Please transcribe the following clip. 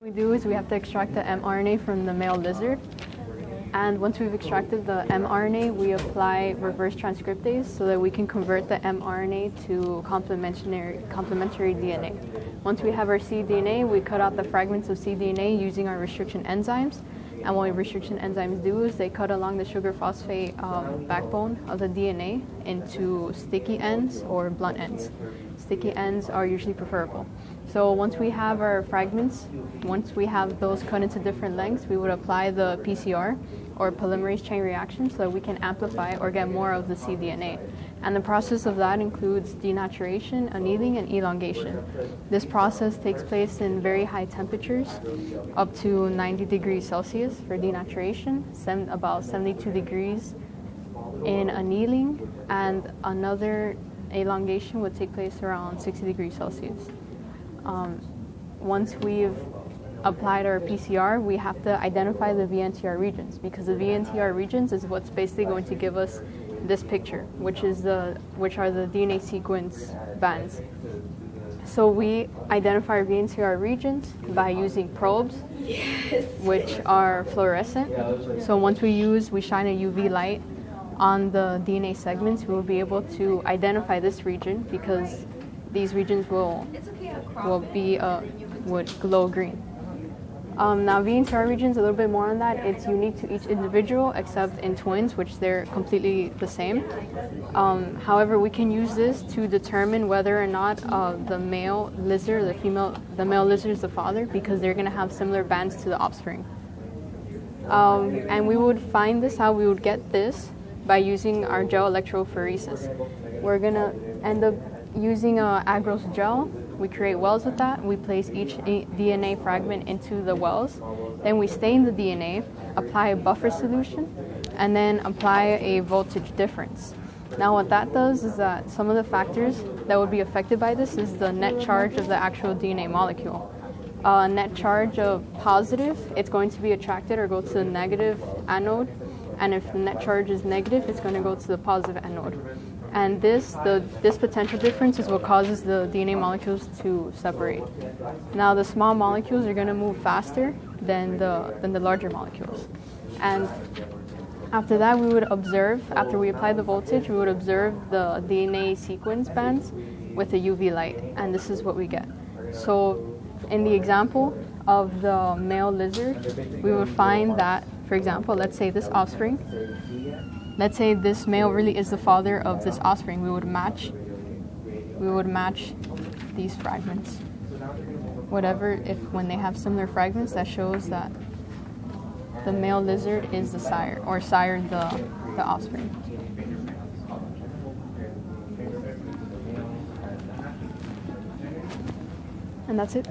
What we do is we have to extract the mRNA from the male lizard. And once we've extracted the mRNA, we apply reverse transcriptase so that we can convert the mRNA to complementary DNA. Once we have our cDNA, we cut out the fragments of cDNA using our restriction enzymes. And what restriction enzymes do is they cut along the sugar phosphate backbone of the DNA into sticky ends or blunt ends. Sticky ends are usually preferable. So once we have our fragments, once we have those cut into different lengths, we would apply the PCR or polymerase chain reaction so that we can amplify or get more of the cDNA. And the process of that includes denaturation, annealing, and elongation. This process takes place in very high temperatures, up to 90 degrees Celsius for denaturation, about 72 degrees in annealing, and another elongation would take place around 60 degrees Celsius. Once we've applied our PCR, we have to identify the VNTR regions, because the VNTR regions is what's basically going to give us this picture, which are the DNA sequence bands. So we identify our VNTR regions by using probes, which are fluorescent. So once we shine a UV light on the DNA segments, we will be able to identify this region because these regions would glow green. Now VNTR regions, a little bit more on that. It's unique to each individual except in twins, which they're completely the same. However, we can use this to determine whether or not the male lizard, the male lizard is the father, because they're going to have similar bands to the offspring. And we would find this, how we would get this, by using our gel electrophoresis. We're going to end up using agarose gel. We create wells with that. We place each DNA fragment into the wells. Then we stain the DNA, apply a buffer solution, and then apply a voltage difference. Now what that does is that some of the factors that would be affected by this is the net charge of the actual DNA molecule. Net charge of positive, it's going to be attracted or go to the negative anode. And if the net charge is negative, it's going to go to the positive anode. And this potential difference is what causes the DNA molecules to separate. Now the small molecules are going to move faster than the larger molecules. And after that, we would observe, after we apply the voltage, we would observe the DNA sequence bands with a UV light. And this is what we get. So in the example of the male lizard, we would find that, for example, let's say this offspring, let's say this male really is the father of this offspring. We would match these fragments. When they have similar fragments, that shows that the male lizard is the sire, or sire the offspring. And that's it.